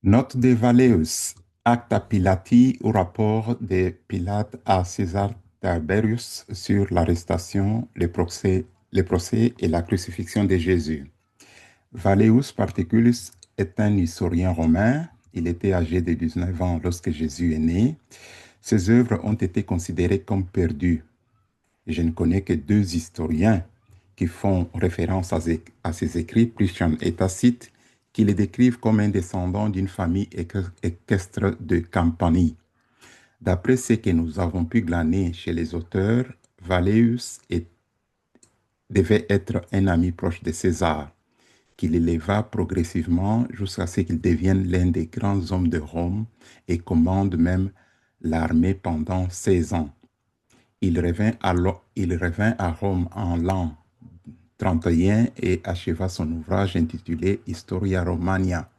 Note de Valleus, Acta Pilati au rapport de Pilate à César Tiberius sur l'arrestation, les procès et la crucifixion de Jésus. Valleus Particulus est un historien romain. Il était âgé de 19 ans lorsque Jésus est né. Ses œuvres ont été considérées comme perdues. Je ne connais que deux historiens qui font référence à ses écrits, Priscian et Tacite, qui les décrivent comme un descendant d'une famille équestre de Campanie. D'après ce que nous avons pu glaner chez les auteurs, Valleus devait être un ami proche de César, qu'il éleva progressivement jusqu'à ce qu'il devienne l'un des grands hommes de Rome et commande même l'armée pendant 16 ans. Il revint à Rome en l'an 31 et acheva son ouvrage intitulé Historia Romania.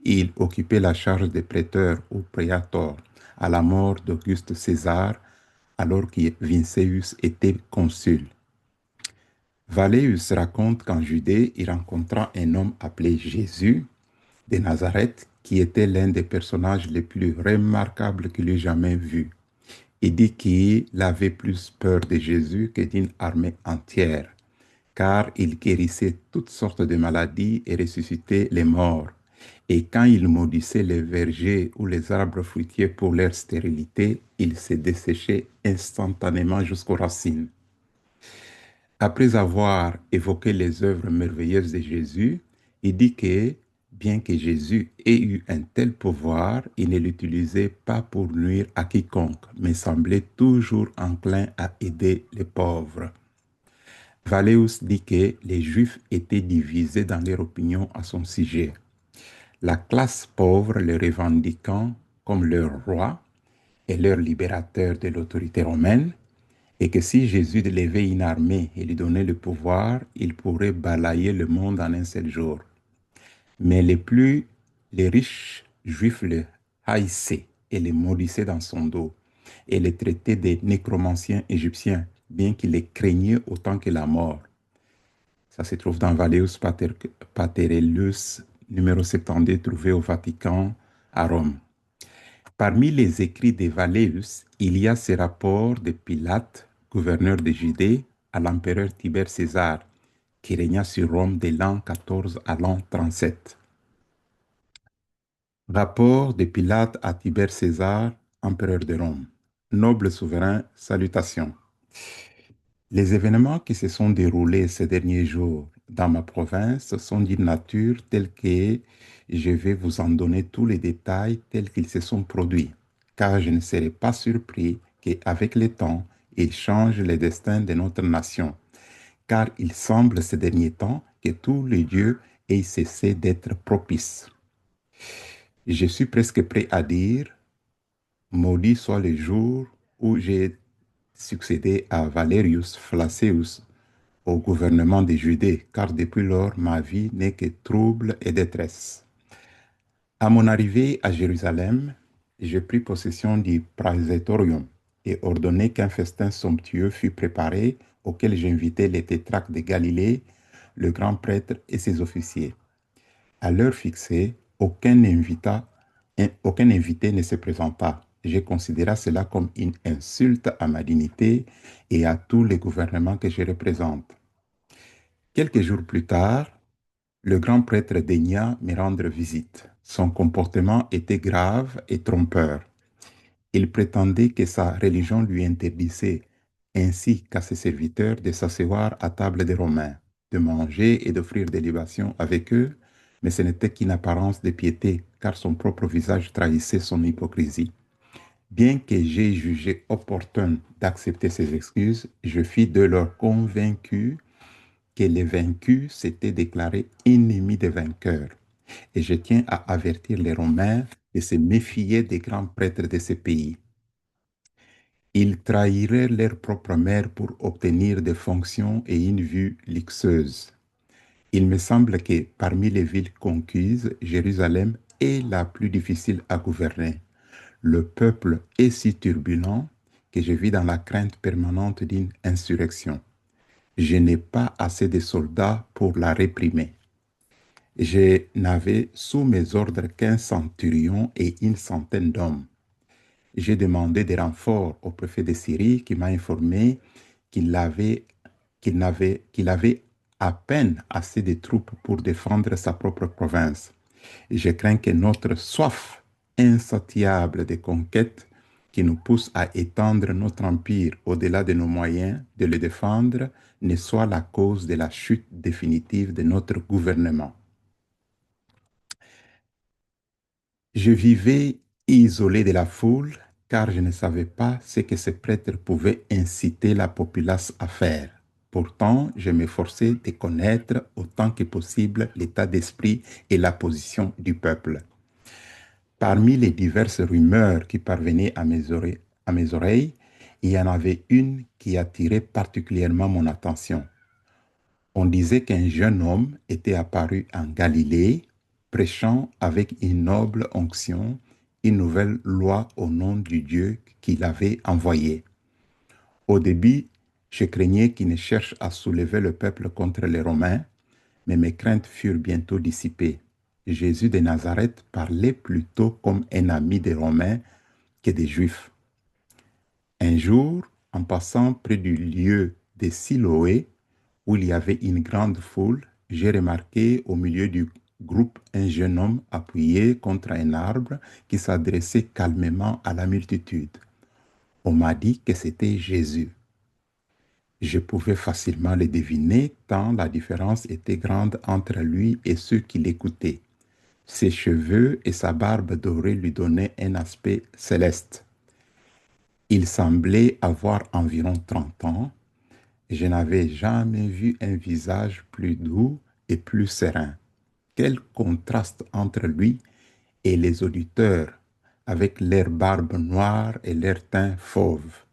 Il occupait la charge de prêteur ou praetor à la mort d'Auguste César, alors que Vinceus était consul. Valleus raconte qu'en Judée, il rencontra un homme appelé Jésus de Nazareth, qui était l'un des personnages les plus remarquables qu'il ait jamais vus. Il dit qu'il avait plus peur de Jésus que d'une armée entière, car il guérissait toutes sortes de maladies et ressuscitait les morts. Et quand il maudissait les vergers ou les arbres fruitiers pour leur stérilité, ils se desséchaient instantanément jusqu'aux racines. Après avoir évoqué les œuvres merveilleuses de Jésus, il dit que, bien que Jésus ait eu un tel pouvoir, il ne l'utilisait pas pour nuire à quiconque, mais semblait toujours enclin à aider les pauvres. Valleus dit que les Juifs étaient divisés dans leur opinion à son sujet. La classe pauvre le revendiquant comme leur roi et leur libérateur de l'autorité romaine, et que si Jésus levait une armée et lui donnait le pouvoir, il pourrait balayer le monde en un seul jour. Mais les riches juifs le haïssaient et le maudissaient dans son dos, et le traitaient des nécromanciens égyptiens, bien qu'ils les craignaient autant que la mort. Ça se trouve dans Valleus Paterellus, numéro 72, trouvé au Vatican, à Rome. Parmi les écrits de Valleus, il y a ce rapport de Pilate, gouverneur de Judée, à l'empereur Tibère César, qui régna sur Rome de l'an 14 à l'an 37. Rapport de Pilate à Tibère César, empereur de Rome. Noble souverain, salutations. Les événements qui se sont déroulés ces derniers jours dans ma province sont d'une nature telle que je vais vous en donner tous les détails tels qu'ils se sont produits, car je ne serai pas surpris qu'avec le temps, ils changent le destin de notre nation, car il semble ces derniers temps que tous les dieux aient cessé d'être propices. Je suis presque prêt à dire, maudit soit le jour où j'ai succédé à Valerius Flaccus au gouvernement de Judée, car depuis lors ma vie n'est que trouble et détresse. À mon arrivée à Jérusalem, je pris possession du praetorium et ordonnai qu'un festin somptueux fût préparé, auquel j'invitai les tétrarques de Galilée, le grand prêtre et ses officiers. À l'heure fixée, aucun invité ne se présenta. Je considéra cela comme une insulte à ma dignité et à tous les gouvernements que je représente. Quelques jours plus tard, le grand prêtre daigna me rendre visite. Son comportement était grave et trompeur. Il prétendait que sa religion lui interdisait, ainsi qu'à ses serviteurs, de s'asseoir à table des Romains, de manger et d'offrir des libations avec eux, mais ce n'était qu'une apparence de piété, car son propre visage trahissait son hypocrisie. Bien que j'aie jugé opportun d'accepter ces excuses, je fus de leur convaincu que les vaincus s'étaient déclarés ennemis des vainqueurs. Et je tiens à avertir les Romains de se méfier des grands prêtres de ce pays. Ils trahiraient leur propre mère pour obtenir des fonctions et une vue luxueuse. Il me semble que parmi les villes conquises, Jérusalem est la plus difficile à gouverner. Le peuple est si turbulent que je vis dans la crainte permanente d'une insurrection. Je n'ai pas assez de soldats pour la réprimer. Je n'avais sous mes ordres qu'un centurion et une centaine d'hommes. J'ai demandé des renforts au préfet de Syrie qui m'a informé qu'il avait, qu'il avait à peine assez de troupes pour défendre sa propre province. Et je crains que notre soif insatiable de conquête qui nous pousse à étendre notre empire au-delà de nos moyens de le défendre ne soit la cause de la chute définitive de notre gouvernement. Je vivais isolé de la foule car je ne savais pas ce que ces prêtres pouvaient inciter la populace à faire. Pourtant, je m'efforçais de connaître autant que possible l'état d'esprit et la position du peuple. Parmi les diverses rumeurs qui parvenaient à mes oreilles, il y en avait une qui attirait particulièrement mon attention. On disait qu'un jeune homme était apparu en Galilée, prêchant avec une noble onction une nouvelle loi au nom du Dieu qu'il avait envoyé. Au début, je craignais qu'il ne cherche à soulever le peuple contre les Romains, mais mes craintes furent bientôt dissipées. Jésus de Nazareth parlait plutôt comme un ami des Romains que des Juifs. Un jour, en passant près du lieu de Siloé, où il y avait une grande foule, j'ai remarqué au milieu du groupe un jeune homme appuyé contre un arbre qui s'adressait calmement à la multitude. On m'a dit que c'était Jésus. Je pouvais facilement le deviner tant la différence était grande entre lui et ceux qui l'écoutaient. Ses cheveux et sa barbe dorée lui donnaient un aspect céleste. Il semblait avoir environ 30 ans. Je n'avais jamais vu un visage plus doux et plus serein. Quel contraste entre lui et les auditeurs avec leur barbe noire et leur teint fauve.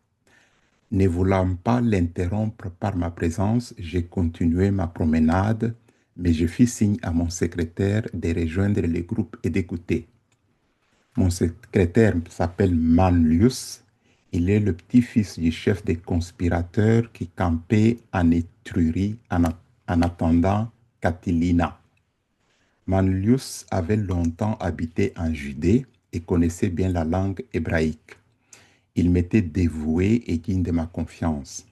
Ne voulant pas l'interrompre par ma présence, j'ai continué ma promenade, mais je fis signe à mon secrétaire de rejoindre le groupe et d'écouter. Mon secrétaire s'appelle Manlius. Il est le petit-fils du chef des conspirateurs qui campait en Étrurie en attendant Catilina. Manlius avait longtemps habité en Judée et connaissait bien la langue hébraïque. Il m'était dévoué et digne de ma confiance.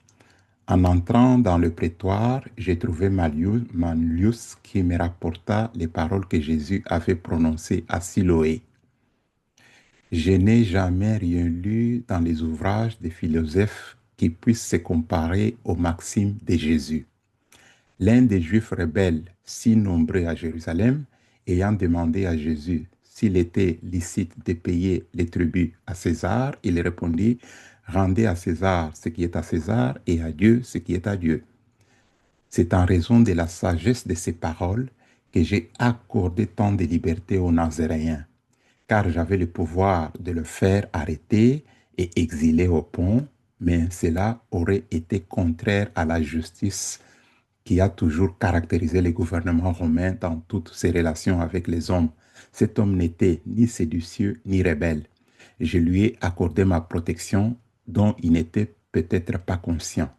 En entrant dans le prétoire, j'ai trouvé Manlius qui me rapporta les paroles que Jésus avait prononcées à Siloé. Je n'ai jamais rien lu dans les ouvrages des philosophes qui puissent se comparer aux maximes de Jésus. L'un des Juifs rebelles, si nombreux à Jérusalem, ayant demandé à Jésus s'il était licite de payer les tributs à César, il répondit, rendez à César ce qui est à César et à Dieu ce qui est à Dieu. C'est en raison de la sagesse de ces paroles que j'ai accordé tant de liberté aux Nazaréens, car j'avais le pouvoir de le faire arrêter et exiler au pont, mais cela aurait été contraire à la justice qui a toujours caractérisé le gouvernement romain dans toutes ses relations avec les hommes. Cet homme n'était ni séditieux ni rebelle. Je lui ai accordé ma protection dont il n'était peut-être pas conscient.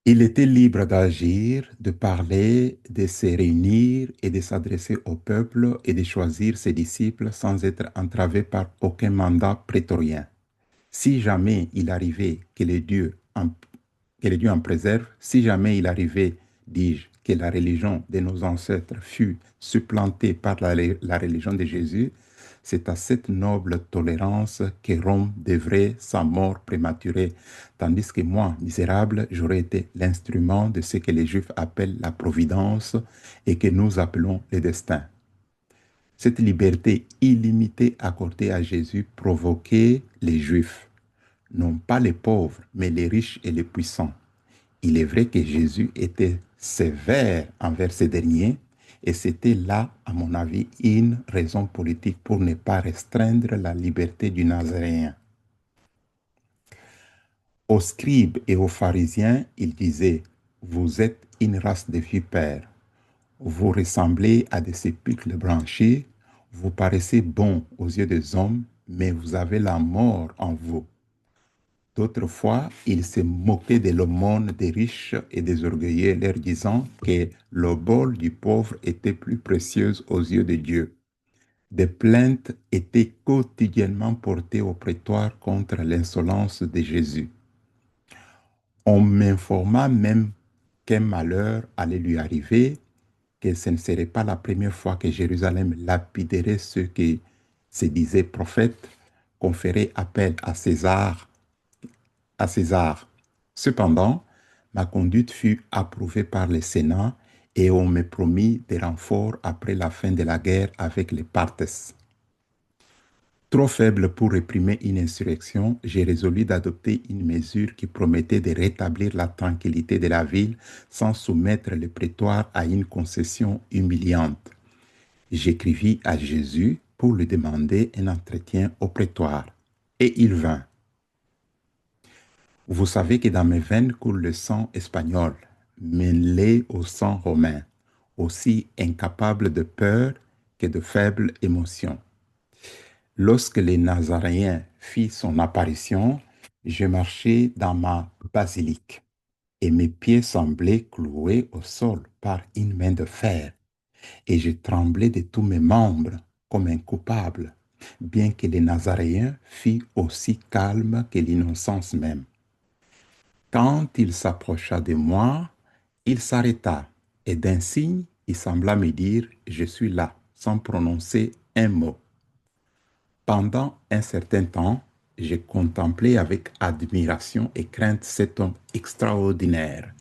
Il était libre d'agir, de parler, de se réunir et de s'adresser au peuple et de choisir ses disciples sans être entravé par aucun mandat prétorien. Si jamais il arrivait que les dieux en préservent, si jamais il arrivait, dis-je, que la religion de nos ancêtres fût supplantée par la religion de Jésus, c'est à cette noble tolérance que Rome devrait sa mort prématurée, tandis que moi, misérable, j'aurais été l'instrument de ce que les Juifs appellent la providence et que nous appelons le destin. Cette liberté illimitée accordée à Jésus provoquait les Juifs, non pas les pauvres, mais les riches et les puissants. Il est vrai que Jésus était sévère envers ces derniers, et c'était là, à mon avis, une raison politique pour ne pas restreindre la liberté du Nazaréen. Aux scribes et aux pharisiens, il disait, vous êtes une race de vipères, vous ressemblez à des sépulcres branchés, vous paraissez bons aux yeux des hommes, mais vous avez la mort en vous. D'autres fois, il se moquait de l'aumône des riches et des orgueilleux, leur disant que le bol du pauvre était plus précieuse aux yeux de Dieu. Des plaintes étaient quotidiennement portées au prétoire contre l'insolence de Jésus. On m'informa même qu'un malheur allait lui arriver, que ce ne serait pas la première fois que Jérusalem lapiderait ceux qui se disaient prophètes, qu'on ferait appel à César. Cependant, ma conduite fut approuvée par le Sénat et on me promit des renforts après la fin de la guerre avec les Parthes. Trop faible pour réprimer une insurrection, j'ai résolu d'adopter une mesure qui promettait de rétablir la tranquillité de la ville sans soumettre le prétoire à une concession humiliante. J'écrivis à Jésus pour lui demander un entretien au prétoire. Et il vint. Vous savez que dans mes veines coule le sang espagnol, mêlé au sang romain, aussi incapable de peur que de faibles émotions. Lorsque les Nazaréens fit son apparition, je marchais dans ma basilique et mes pieds semblaient cloués au sol par une main de fer et je tremblais de tous mes membres comme un coupable, bien que les Nazaréens fût aussi calme que l'innocence même. Quand il s'approcha de moi, il s'arrêta et d'un signe, il sembla me dire, je suis là, sans prononcer un mot. Pendant un certain temps, j'ai contemplé avec admiration et crainte cet homme extraordinaire,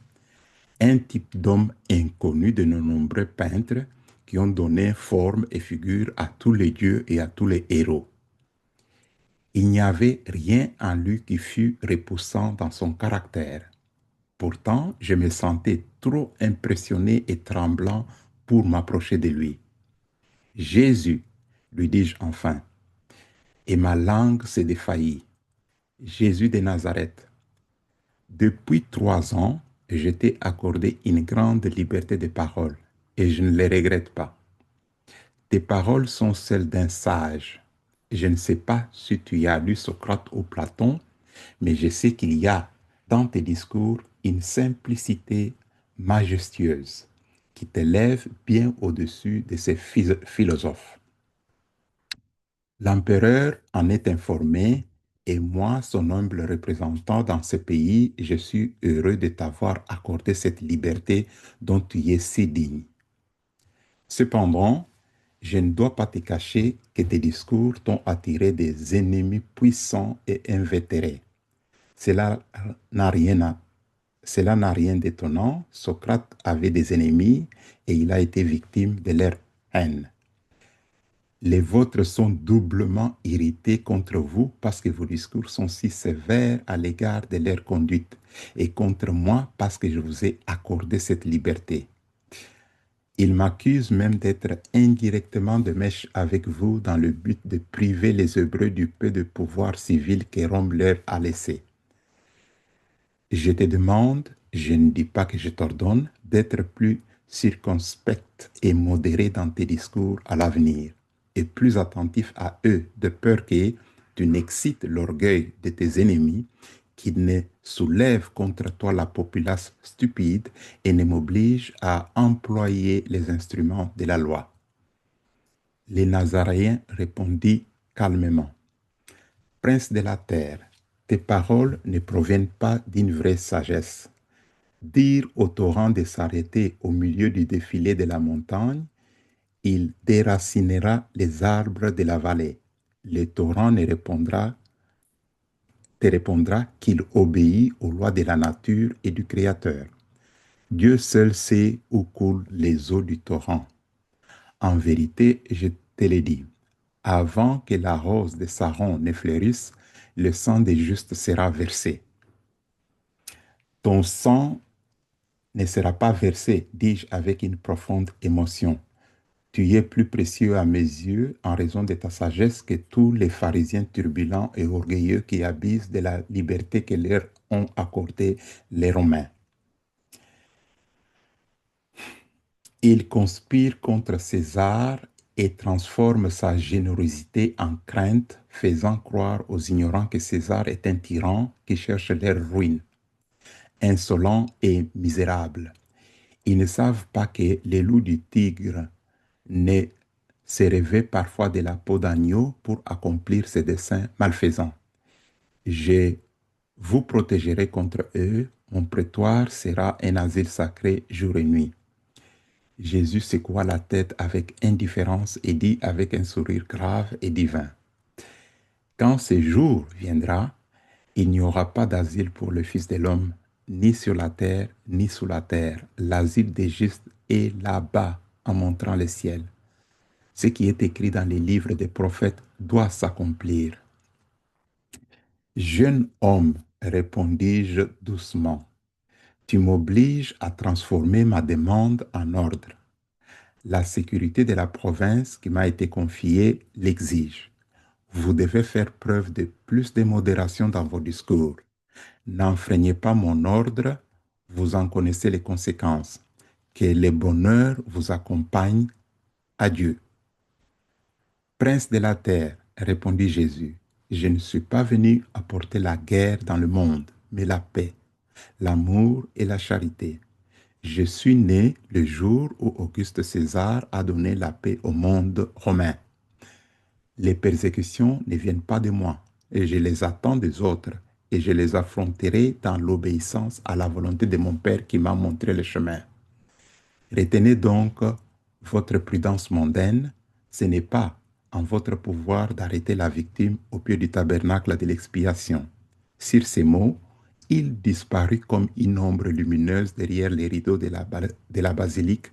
un type d'homme inconnu de nos nombreux peintres qui ont donné forme et figure à tous les dieux et à tous les héros. Il n'y avait rien en lui qui fût repoussant dans son caractère. Pourtant, je me sentais trop impressionné et tremblant pour m'approcher de lui. Jésus, lui dis-je enfin, et ma langue s'est défaillie. Jésus de Nazareth. Depuis 3 ans, je t'ai accordé une grande liberté de parole et je ne les regrette pas. Tes paroles sont celles d'un sage. Je ne sais pas si tu y as lu Socrate ou Platon, mais je sais qu'il y a dans tes discours une simplicité majestueuse qui t'élève bien au-dessus de ces philosophes. L'empereur en est informé et moi, son humble représentant dans ce pays, je suis heureux de t'avoir accordé cette liberté dont tu es si digne. Cependant, je ne dois pas te cacher que tes discours t'ont attiré des ennemis puissants et invétérés. Cela n'a rien, cela n'a rien d'étonnant. Socrate avait des ennemis et il a été victime de leur haine. Les vôtres sont doublement irrités contre vous parce que vos discours sont si sévères à l'égard de leur conduite et contre moi parce que je vous ai accordé cette liberté. Ils m'accusent même d'être indirectement de mèche avec vous dans le but de priver les Hébreux du peu de pouvoir civil que Rome leur a laissé. Je te demande, je ne dis pas que je t'ordonne, d'être plus circonspect et modéré dans tes discours à l'avenir, et plus attentif à eux, de peur que tu n'excites l'orgueil de tes ennemis, qui ne soulèvent contre toi la populace stupide et ne m'obligent à employer les instruments de la loi. Les Nazaréens répondit calmement, Prince de la terre, tes paroles ne proviennent pas d'une vraie sagesse. Dire au torrent de s'arrêter au milieu du défilé de la montagne, il déracinera les arbres de la vallée. Le torrent te répondra qu'il obéit aux lois de la nature et du Créateur. Dieu seul sait où coulent les eaux du torrent. En vérité, je te l'ai dit, avant que la rose de Saron ne fleurisse, le sang des justes sera versé. Ton sang ne sera pas versé, dis-je avec une profonde émotion. Tu es plus précieux à mes yeux en raison de ta sagesse que tous les pharisiens turbulents et orgueilleux qui abusent de la liberté que leur ont accordée les Romains. Ils conspirent contre César et transforme sa générosité en crainte, faisant croire aux ignorants que César est un tyran qui cherche leur ruine, insolent et misérable. Ils ne savent pas que les loups du tigre ne se revêtent parfois de la peau d'agneau pour accomplir ses desseins malfaisants. Je vous protégerai contre eux, mon prétoire sera un asile sacré jour et nuit. Jésus secoua la tête avec indifférence et dit avec un sourire grave et divin, quand ce jour viendra, il n'y aura pas d'asile pour le Fils de l'homme, ni sur la terre, ni sous la terre. L'asile des justes est là-bas, en montrant le ciel. Ce qui est écrit dans les livres des prophètes doit s'accomplir. Jeune homme, répondis-je doucement, tu m'obliges à transformer ma demande en ordre. La sécurité de la province qui m'a été confiée l'exige. Vous devez faire preuve de plus de modération dans vos discours. N'enfreignez pas mon ordre, vous en connaissez les conséquences. Que le bonheur vous accompagne. Adieu. Prince de la terre, répondit Jésus, je ne suis pas venu apporter la guerre dans le monde, mais la paix, l'amour et la charité. Je suis né le jour où Auguste César a donné la paix au monde romain. Les persécutions ne viennent pas de moi, et je les attends des autres, et je les affronterai dans l'obéissance à la volonté de mon Père qui m'a montré le chemin. Retenez donc votre prudence mondaine, ce n'est pas en votre pouvoir d'arrêter la victime au pied du tabernacle de l'expiation. Sur ces mots, il disparut comme une ombre lumineuse derrière les rideaux de la basilique,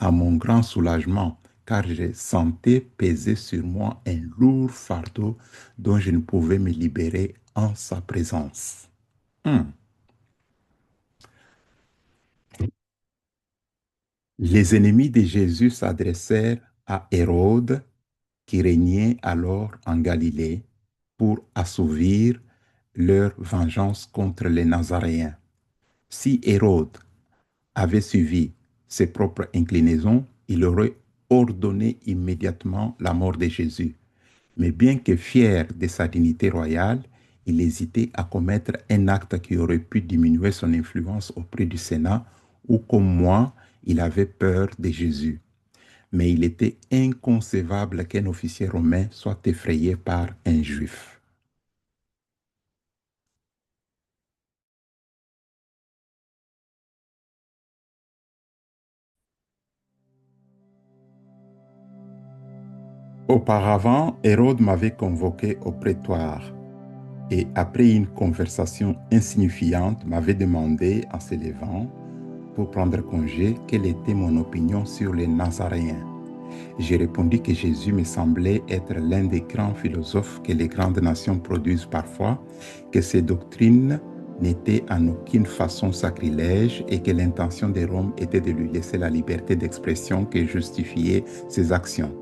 à mon grand soulagement, car je sentais peser sur moi un lourd fardeau dont je ne pouvais me libérer en sa présence. Les ennemis de Jésus s'adressèrent à Hérode, qui régnait alors en Galilée, pour assouvir leur vengeance contre les Nazaréens. Si Hérode avait suivi ses propres inclinaisons, il aurait ordonné immédiatement la mort de Jésus. Mais bien que fier de sa dignité royale, il hésitait à commettre un acte qui aurait pu diminuer son influence auprès du Sénat, ou comme moi, il avait peur de Jésus. Mais il était inconcevable qu'un officier romain soit effrayé par un juif. Auparavant, Hérode m'avait convoqué au prétoire et après une conversation insignifiante, m'avait demandé en se levant pour prendre congé quelle était mon opinion sur les Nazaréens. J'ai répondu que Jésus me semblait être l'un des grands philosophes que les grandes nations produisent parfois, que ses doctrines n'étaient en aucune façon sacrilèges et que l'intention de Rome était de lui laisser la liberté d'expression qui justifiait ses actions.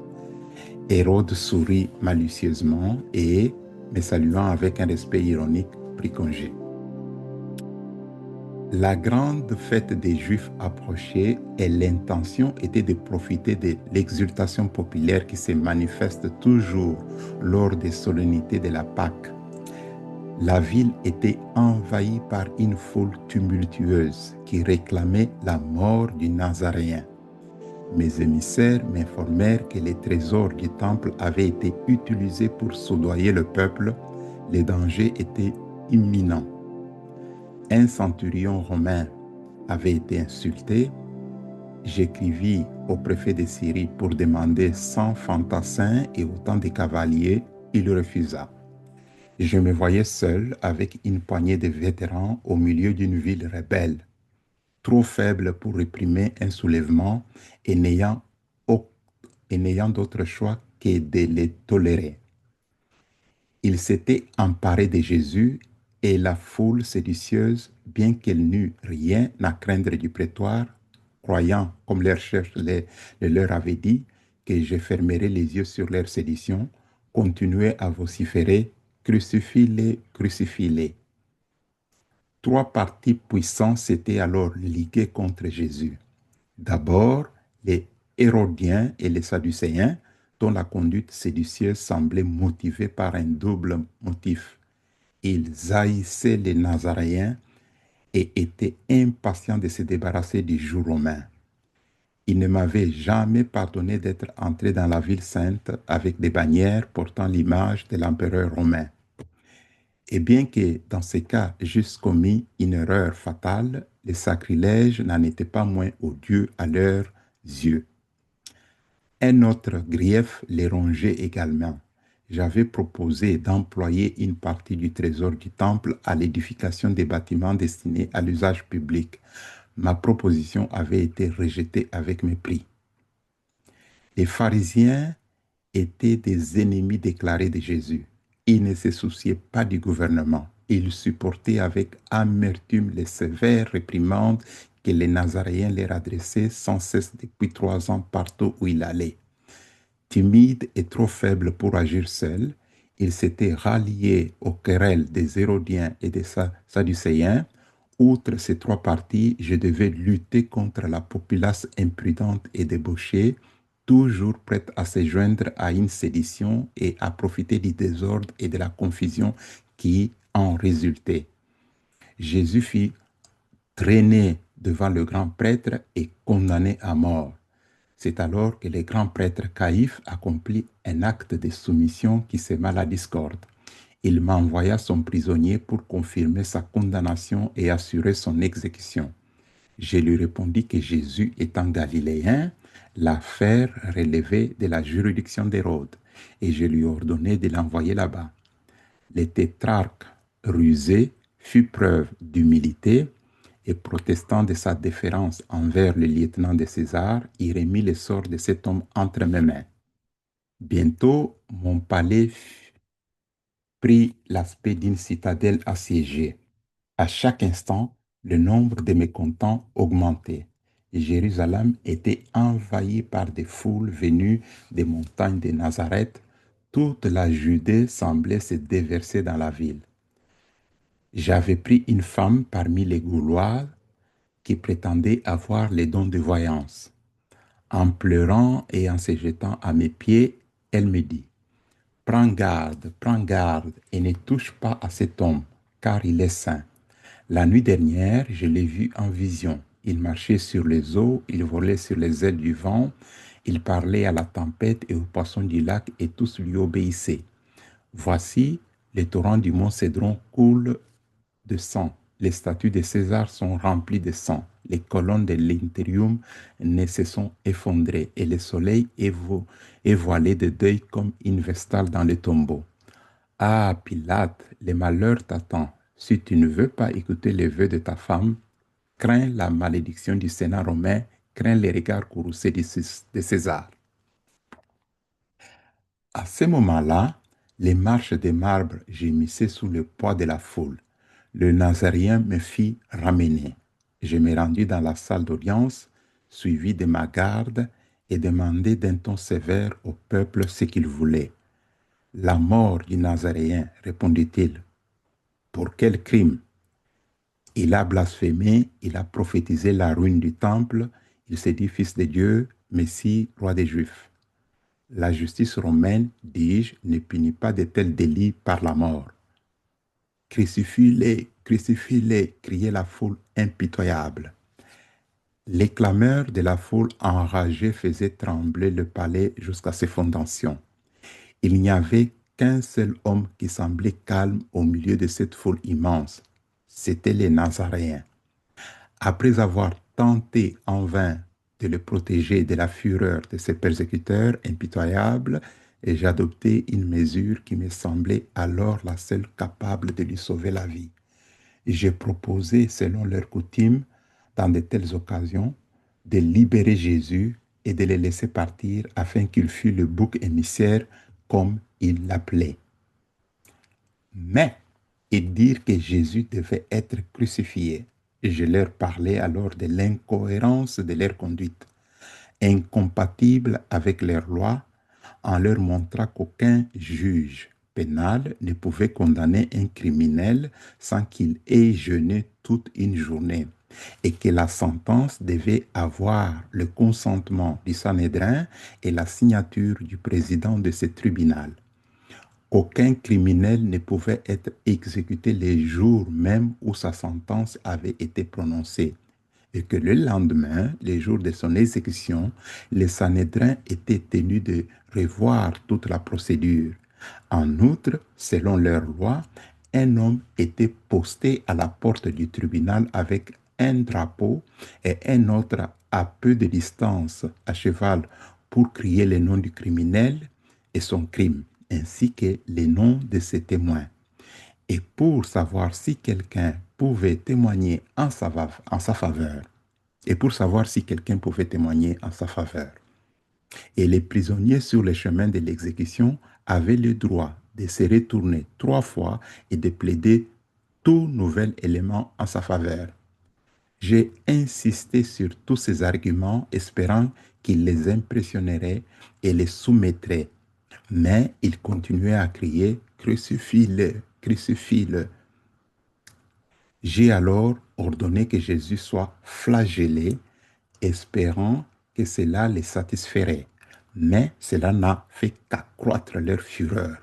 Hérode sourit malicieusement et, me saluant avec un respect ironique, prit congé. La grande fête des Juifs approchait et l'intention était de profiter de l'exultation populaire qui se manifeste toujours lors des solennités de la Pâque. La ville était envahie par une foule tumultueuse qui réclamait la mort du Nazaréen. Mes émissaires m'informèrent que les trésors du temple avaient été utilisés pour soudoyer le peuple. Les dangers étaient imminents. Un centurion romain avait été insulté. J'écrivis au préfet de Syrie pour demander 100 fantassins et autant de cavaliers. Il refusa. Je me voyais seul avec une poignée de vétérans au milieu d'une ville rebelle, trop faible pour réprimer un soulèvement et n'ayant d'autre choix que de les tolérer. Il s'était emparé de Jésus et la foule séditieuse, bien qu'elle n'eût rien à craindre du prétoire, croyant, comme leur chef le leur avait dit, que je fermerais les yeux sur leur sédition, continuait à vociférer « Crucifie-les, crucifie-les ». Trois partis puissants s'étaient alors ligués contre Jésus. D'abord, les Hérodiens et les Sadducéens, dont la conduite séditieuse semblait motivée par un double motif. Ils haïssaient les Nazaréens et étaient impatients de se débarrasser du joug romain. Ils ne m'avaient jamais pardonné d'être entré dans la ville sainte avec des bannières portant l'image de l'empereur romain. Et bien que dans ces cas j'eusse commis une erreur fatale, le sacrilège n'en était pas moins odieux à leurs yeux. Un autre grief les rongeait également. J'avais proposé d'employer une partie du trésor du temple à l'édification des bâtiments destinés à l'usage public. Ma proposition avait été rejetée avec mépris. Les pharisiens étaient des ennemis déclarés de Jésus. Ils ne se souciaient pas du gouvernement. Ils supportaient avec amertume les sévères réprimandes que les Nazaréens leur adressaient sans cesse depuis 3 ans partout où il allait. Timide et trop faible pour agir seul, il s'était rallié aux querelles des Hérodiens et des Sadducéens. Outre ces 3 partis, je devais lutter contre la populace imprudente et débauchée, toujours prête à se joindre à une sédition et à profiter du désordre et de la confusion qui en résultait. Jésus fut traîné devant le grand prêtre et condamné à mort. C'est alors que le grand prêtre Caïphe accomplit un acte de soumission qui sema la discorde. Il m'envoya son prisonnier pour confirmer sa condamnation et assurer son exécution. Je lui répondis que Jésus étant galiléen, l'affaire relevait de la juridiction d'Hérode, et je lui ordonnai de l'envoyer là-bas. Le tétrarque rusé fit preuve d'humilité et protestant de sa déférence envers le lieutenant de César, il remit le sort de cet homme entre mes mains. Bientôt, mon palais prit l'aspect d'une citadelle assiégée. À chaque instant, le nombre de mécontents augmentait. Jérusalem était envahie par des foules venues des montagnes de Nazareth. Toute la Judée semblait se déverser dans la ville. J'avais pris une femme parmi les Gaulois qui prétendait avoir les dons de voyance. En pleurant et en se jetant à mes pieds, elle me dit, prends garde et ne touche pas à cet homme, car il est saint. La nuit dernière, je l'ai vu en vision. Il marchait sur les eaux, il volait sur les ailes du vent, il parlait à la tempête et aux poissons du lac, et tous lui obéissaient. Voici, les torrents du mont Cédron coulent de sang. Les statues de César sont remplies de sang. Les colonnes de l'Interium ne se sont effondrées et le soleil est voilé de deuil comme une vestale dans le tombeau. Ah, Pilate, le malheur t'attend. Si tu ne veux pas écouter les vœux de ta femme, crains la malédiction du Sénat romain, crains les regards courroucés de César. À ce moment-là, les marches de marbre gémissaient sous le poids de la foule. Le Nazaréen me fit ramener. Je me rendis dans la salle d'audience, suivi de ma garde, et demandai d'un ton sévère au peuple ce qu'il voulait. La mort du Nazaréen, répondit-il. Pour quel crime? Il a blasphémé, il a prophétisé la ruine du temple, il s'est dit fils de Dieu, Messie, roi des Juifs. La justice romaine, dis-je, ne punit pas de tels délits par la mort. Crucifie-les, criait la foule impitoyable. Les clameurs de la foule enragée faisaient trembler le palais jusqu'à ses fondations. Il n'y avait qu'un seul homme qui semblait calme au milieu de cette foule immense. C'étaient les Nazaréens. Après avoir tenté en vain de le protéger de la fureur de ses persécuteurs impitoyables, j'adoptai une mesure qui me semblait alors la seule capable de lui sauver la vie. J'ai proposé, selon leur coutume, dans de telles occasions, de libérer Jésus et de le laisser partir afin qu'il fût le bouc émissaire comme il l'appelait. Mais, et dire que Jésus devait être crucifié. Je leur parlais alors de l'incohérence de leur conduite, incompatible avec leur loi, en leur montrant qu'aucun juge pénal ne pouvait condamner un criminel sans qu'il ait jeûné toute une journée. et que la sentence devait avoir le consentement du Sanhédrin et la signature du président de ce tribunal. Qu'aucun criminel ne pouvait être exécuté les jours même où sa sentence avait été prononcée et que le lendemain, les jours de son exécution, les Sanhédrins étaient tenus de revoir toute la procédure. En outre, selon leur loi, un homme était posté à la porte du tribunal avec un drapeau et un autre à peu de distance à cheval pour crier le nom du criminel et son crime, ainsi que les noms de ses témoins. Et pour savoir si quelqu'un pouvait témoigner en sa faveur, et pour savoir si quelqu'un pouvait témoigner en sa faveur. Et les prisonniers sur le chemin de l'exécution avaient le droit de se retourner 3 fois et de plaider tout nouvel élément en sa faveur. J'ai insisté sur tous ces arguments, espérant qu'il les impressionnerait et les soumettrait. Mais ils continuaient à crier, crucifie-le, crucifie-le. J'ai alors ordonné que Jésus soit flagellé, espérant que cela les satisferait. Mais cela n'a fait qu'accroître leur fureur.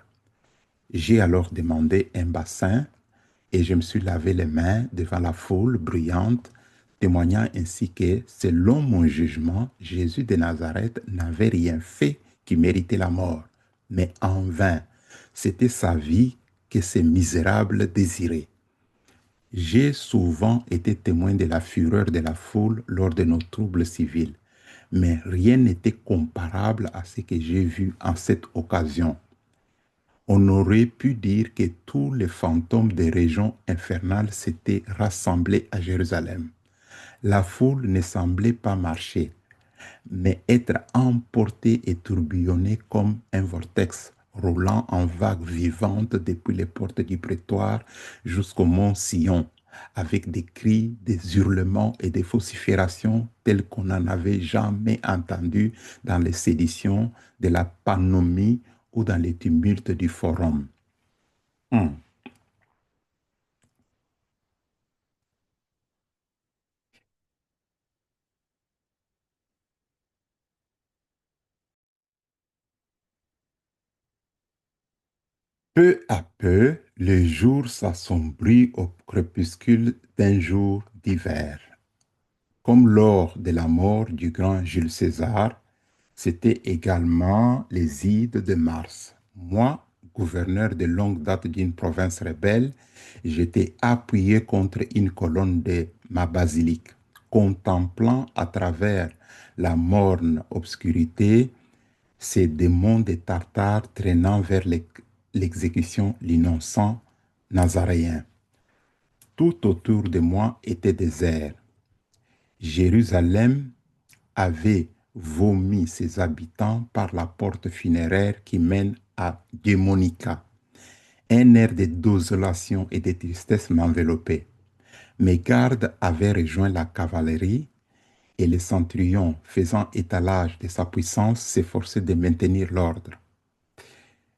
J'ai alors demandé un bassin et je me suis lavé les mains devant la foule bruyante, témoignant ainsi que, selon mon jugement, Jésus de Nazareth n'avait rien fait qui méritait la mort, mais en vain. C'était sa vie que ces misérables désiraient. J'ai souvent été témoin de la fureur de la foule lors de nos troubles civils, mais rien n'était comparable à ce que j'ai vu en cette occasion. On aurait pu dire que tous les fantômes des régions infernales s'étaient rassemblés à Jérusalem. La foule ne semblait pas marcher, mais être emportée et tourbillonnée comme un vortex roulant en vagues vivantes depuis les portes du prétoire jusqu'au mont Sion, avec des cris, des hurlements et des vociférations telles qu'on n'en avait jamais entendu dans les séditions de la Pannomie ou dans les tumultes du Forum. Hmm. Peu à peu, le jour s'assombrit au crépuscule d'un jour d'hiver. Comme lors de la mort du grand Jules César, c'était également les ides de mars. Moi, gouverneur de longue date d'une province rebelle, j'étais appuyé contre une colonne de ma basilique, contemplant à travers la morne obscurité ces démons des Tartares traînant vers l'exécution l'innocent nazaréen. Tout autour de moi était désert. Jérusalem avait vomi ses habitants par la porte funéraire qui mène à Démonica. Un air de désolation et de tristesse m'enveloppait. Mes gardes avaient rejoint la cavalerie et le centurion, faisant étalage de sa puissance, s'efforçait de maintenir l'ordre.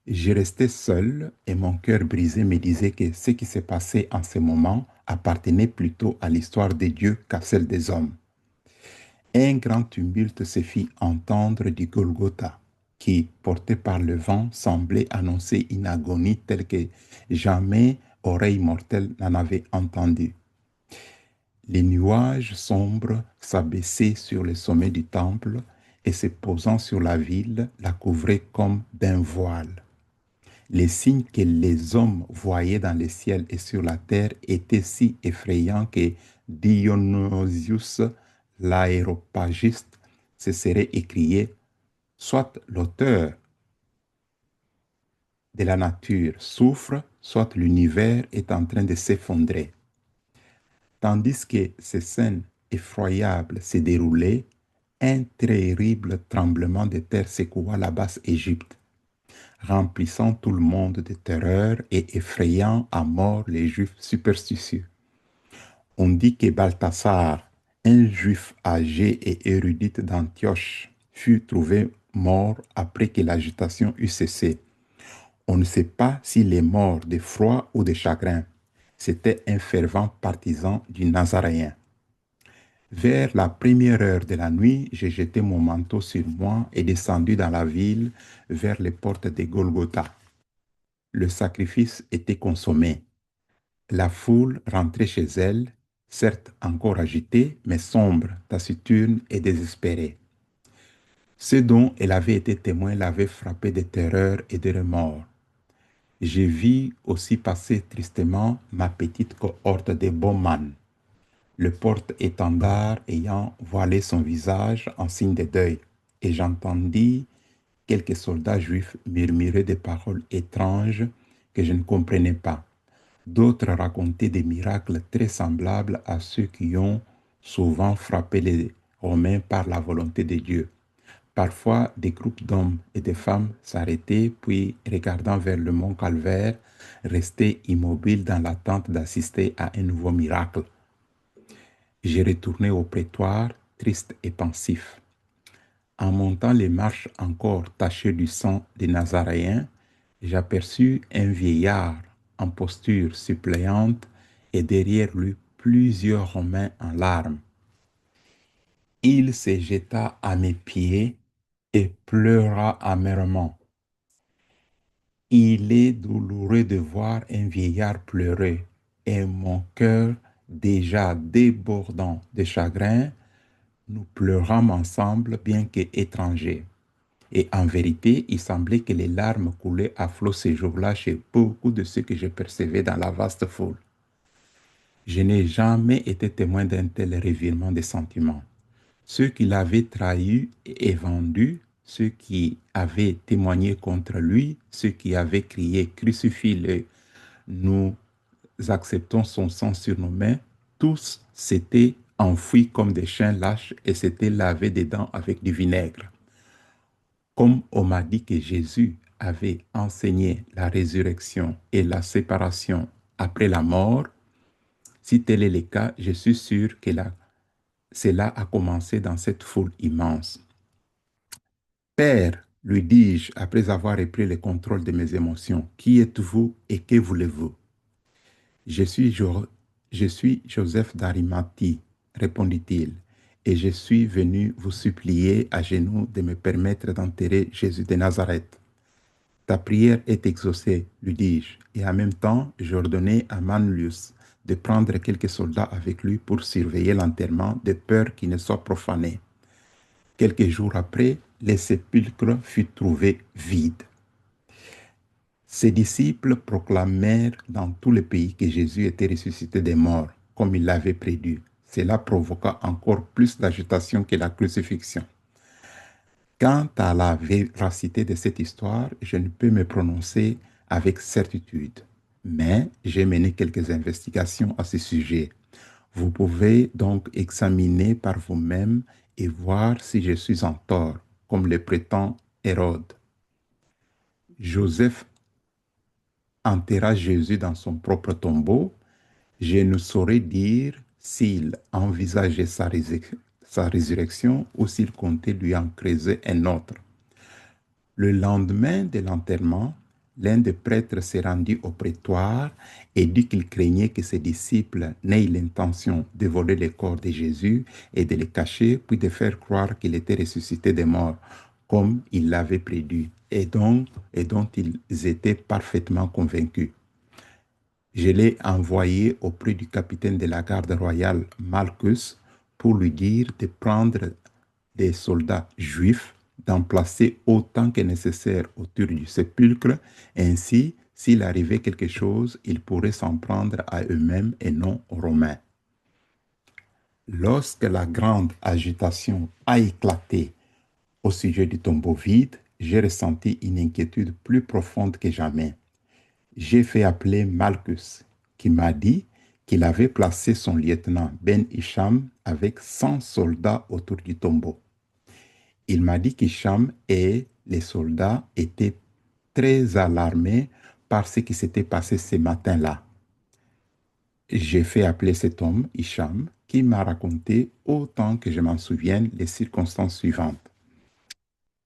Je restais seul et mon cœur brisé me disait que ce qui s'est passé en ce moment appartenait plutôt à l'histoire de Dieu qu'à celle des hommes. Un grand tumulte se fit entendre du Golgotha, qui, porté par le vent, semblait annoncer une agonie telle que jamais oreille mortelle n'en avait entendu. Les nuages sombres s'abaissaient sur le sommet du temple et se posant sur la ville, la couvraient comme d'un voile. Les signes que les hommes voyaient dans le ciel et sur la terre étaient si effrayants que Dionysius, l'aéropagiste, se serait écrié, soit l'auteur de la nature souffre, soit l'univers est en train de s'effondrer. Tandis que ces scènes effroyables se déroulaient, un terrible tremblement de terre secoua la basse Égypte, remplissant tout le monde de terreur et effrayant à mort les Juifs superstitieux. On dit que Balthasar, un Juif âgé et érudit d'Antioche, fut trouvé mort après que l'agitation eut cessé. On ne sait pas s'il est mort de froid ou de chagrin. C'était un fervent partisan du Nazaréen. Vers la première heure de la nuit, j'ai jeté mon manteau sur moi et descendu dans la ville vers les portes de Golgotha. Le sacrifice était consommé. La foule rentrait chez elle, certes encore agitée, mais sombre, taciturne et désespérée. Ce dont elle avait été témoin l'avait frappée de terreur et de remords. J'ai vu aussi passer tristement ma petite cohorte de bons man, le porte-étendard ayant voilé son visage en signe de deuil, et j'entendis quelques soldats juifs murmurer des paroles étranges que je ne comprenais pas. D'autres racontaient des miracles très semblables à ceux qui ont souvent frappé les Romains par la volonté de Dieu. Parfois, des groupes d'hommes et de femmes s'arrêtaient, puis, regardant vers le mont Calvaire, restaient immobiles dans l'attente d'assister à un nouveau miracle. J'ai retourné au prétoire, triste et pensif. En montant les marches encore tachées du sang des Nazaréens, j'aperçus un vieillard en posture suppléante et derrière lui plusieurs Romains en larmes. Il se jeta à mes pieds et pleura amèrement. Il est douloureux de voir un vieillard pleurer, et mon cœur, déjà débordant de chagrin, nous pleurâmes ensemble, bien qu'étrangers. Et en vérité, il semblait que les larmes coulaient à flot ces jours-là chez beaucoup de ceux que je percevais dans la vaste foule. Je n'ai jamais été témoin d'un tel revirement de sentiments. Ceux qui l'avaient trahi et vendu, ceux qui avaient témoigné contre lui, ceux qui avaient crié crucifie-le, nous acceptons son sang sur nos mains, tous s'étaient enfouis comme des chiens lâches et s'étaient lavés des dents avec du vinaigre. Comme on m'a dit que Jésus avait enseigné la résurrection et la séparation après la mort, si tel est le cas, je suis sûr que cela a commencé dans cette foule immense. Père, lui dis-je après avoir repris le contrôle de mes émotions, qui êtes-vous et que voulez-vous? Je suis, je suis Joseph d'Arimathie, répondit-il, et je suis venu vous supplier à genoux de me permettre d'enterrer Jésus de Nazareth. Ta prière est exaucée, lui dis-je, et en même temps, j'ordonnai à Manlius de prendre quelques soldats avec lui pour surveiller l'enterrement, de peur qu'il ne soit profané. Quelques jours après, le sépulcre fut trouvé vide. Ses disciples proclamèrent dans tout le pays que Jésus était ressuscité des morts, comme il l'avait prédit. Cela provoqua encore plus d'agitation que la crucifixion. Quant à la véracité de cette histoire, je ne peux me prononcer avec certitude, mais j'ai mené quelques investigations à ce sujet. Vous pouvez donc examiner par vous-même et voir si je suis en tort, comme le prétend Hérode. Joseph enterra Jésus dans son propre tombeau. Je ne saurais dire s'il envisageait sa résurrection ou s'il comptait lui en creuser un autre. Le lendemain de l'enterrement, l'un des prêtres s'est rendu au prétoire et dit qu'il craignait que ses disciples n'aient l'intention de voler le corps de Jésus et de le cacher, puis de faire croire qu'il était ressuscité des morts, comme il l'avait prédit, et dont ils étaient parfaitement convaincus. Je l'ai envoyé auprès du capitaine de la garde royale, Malchus, pour lui dire de prendre des soldats juifs, d'en placer autant que nécessaire autour du sépulcre. Ainsi, s'il arrivait quelque chose, ils pourraient s'en prendre à eux-mêmes et non aux Romains. Lorsque la grande agitation a éclaté au sujet du tombeau vide, j'ai ressenti une inquiétude plus profonde que jamais. J'ai fait appeler Malchus, qui m'a dit qu'il avait placé son lieutenant Ben Hicham avec 100 soldats autour du tombeau. Il m'a dit qu'Hicham et les soldats étaient très alarmés par ce qui s'était passé ce matin-là. J'ai fait appeler cet homme, Hicham, qui m'a raconté, autant que je m'en souvienne, les circonstances suivantes.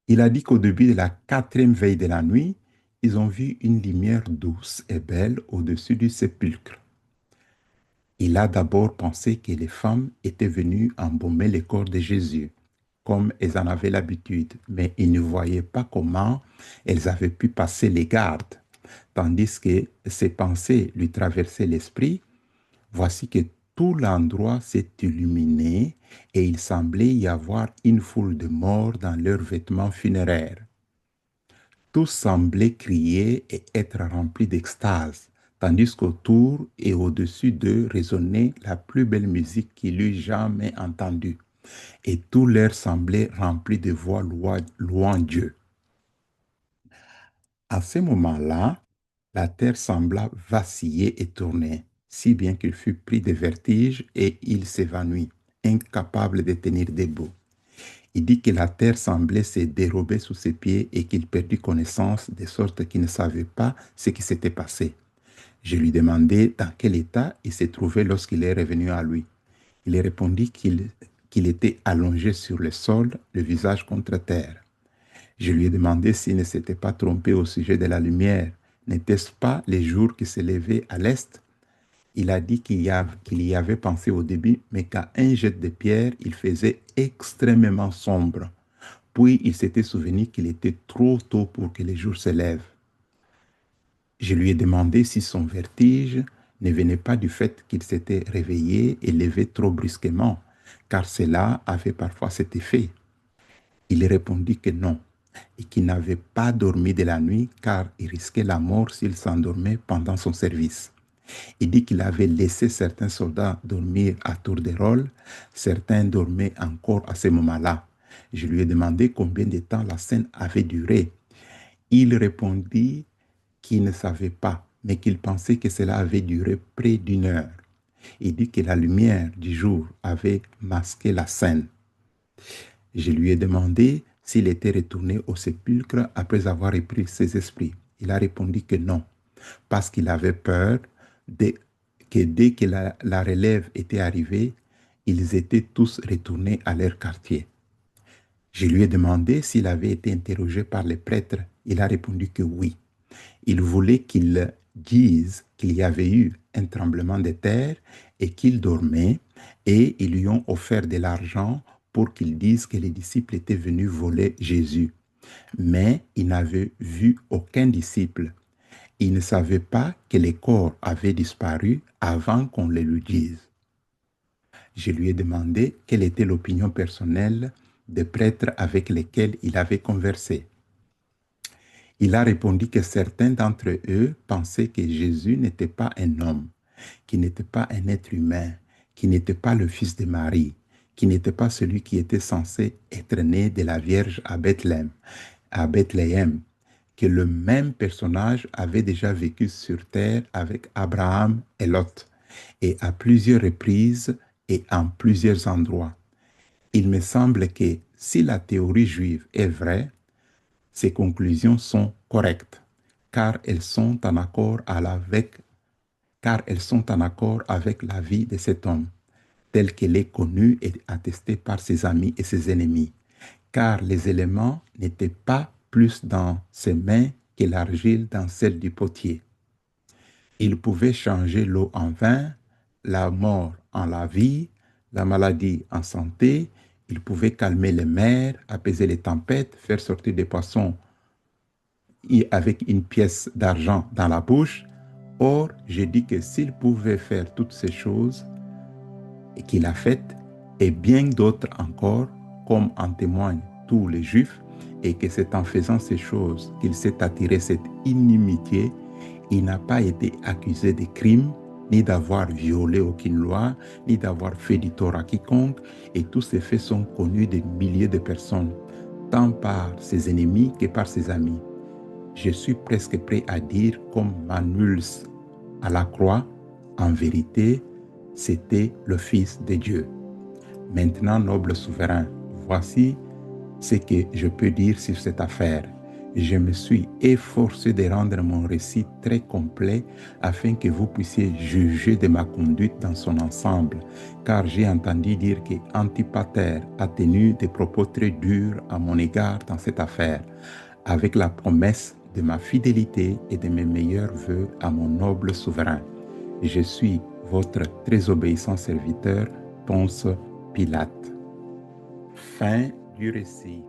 Il a dit qu'au début de la 4e veille de la nuit, ils ont vu une lumière douce et belle au-dessus du sépulcre. Il a d'abord pensé que les femmes étaient venues embaumer le corps de Jésus, comme elles en avaient l'habitude, mais il ne voyait pas comment elles avaient pu passer les gardes, tandis que ces pensées lui traversaient l'esprit. Voici que tout l'endroit s'est illuminé et il semblait y avoir une foule de morts dans leurs vêtements funéraires. Tous semblaient crier et être remplis d'extase, tandis qu'autour et au-dessus d'eux résonnait la plus belle musique qu'il eût jamais entendue. Et tout l'air semblait rempli de voix louant Dieu. À ce moment-là, la terre sembla vaciller et tourner, si bien qu'il fut pris de vertige et il s'évanouit, incapable de tenir debout. Il dit que la terre semblait se dérober sous ses pieds et qu'il perdit connaissance de sorte qu'il ne savait pas ce qui s'était passé. Je lui demandai dans quel état il se trouvait lorsqu'il est revenu à lui. Il répondit qu'il était allongé sur le sol, le visage contre terre. Je lui ai demandé s'il ne s'était pas trompé au sujet de la lumière. N'était-ce pas les jours qui s'élevaient à l'est? Il a dit qu'il y avait pensé au début, mais qu'à un jet de pierre, il faisait extrêmement sombre. Puis il s'était souvenu qu'il était trop tôt pour que les jours se lèvent. Je lui ai demandé si son vertige ne venait pas du fait qu'il s'était réveillé et levé trop brusquement, car cela avait parfois cet effet. Il répondit que non, et qu'il n'avait pas dormi de la nuit, car il risquait la mort s'il s'endormait pendant son service. Il dit qu'il avait laissé certains soldats dormir à tour de rôle, certains dormaient encore à ce moment-là. Je lui ai demandé combien de temps la scène avait duré. Il répondit qu'il ne savait pas, mais qu'il pensait que cela avait duré près d'une heure. Il dit que la lumière du jour avait masqué la scène. Je lui ai demandé s'il était retourné au sépulcre après avoir repris ses esprits. Il a répondu que non, parce qu'il avait peur que dès que la relève était arrivée, ils étaient tous retournés à leur quartier. Je lui ai demandé s'il avait été interrogé par les prêtres. Il a répondu que oui. Il voulait qu'ils disent qu'il y avait eu un tremblement de terre et qu'il dormait, et ils lui ont offert de l'argent pour qu'il dise que les disciples étaient venus voler Jésus. Mais il n'avait vu aucun disciple. Il ne savait pas que les corps avaient disparu avant qu'on les lui dise. Je lui ai demandé quelle était l'opinion personnelle des prêtres avec lesquels il avait conversé. Il a répondu que certains d'entre eux pensaient que Jésus n'était pas un homme, qu'il n'était pas un être humain, qu'il n'était pas le fils de Marie, qu'il n'était pas celui qui était censé être né de la Vierge à Bethléem, que le même personnage avait déjà vécu sur terre avec Abraham et Lot, et à plusieurs reprises et en plusieurs endroits. Il me semble que si la théorie juive est vraie, ces conclusions sont correctes, car elles sont en accord avec la vie de cet homme, telle qu'elle est connue et attestée par ses amis et ses ennemis, car les éléments n'étaient pas plus dans ses mains que l'argile dans celle du potier. Il pouvait changer l'eau en vin, la mort en la vie, la maladie en santé. Il pouvait calmer les mers, apaiser les tempêtes, faire sortir des poissons avec une pièce d'argent dans la bouche. Or, je dis que s'il pouvait faire toutes ces choses et qu'il a faites, et bien d'autres encore, comme en témoignent tous les Juifs, et que c'est en faisant ces choses qu'il s'est attiré cette inimitié, il n'a pas été accusé de crime, ni d'avoir violé aucune loi, ni d'avoir fait du tort à quiconque, et tous ces faits sont connus des milliers de personnes, tant par ses ennemis que par ses amis. Je suis presque prêt à dire, comme Manuels à la croix, en vérité, c'était le Fils de Dieu. Maintenant, noble souverain, voici ce que je peux dire sur cette affaire. Je me suis efforcé de rendre mon récit très complet afin que vous puissiez juger de ma conduite dans son ensemble, car j'ai entendu dire que Antipater a tenu des propos très durs à mon égard dans cette affaire, avec la promesse de ma fidélité et de mes meilleurs vœux à mon noble souverain. Je suis votre très obéissant serviteur, Ponce Pilate. Fin du récit.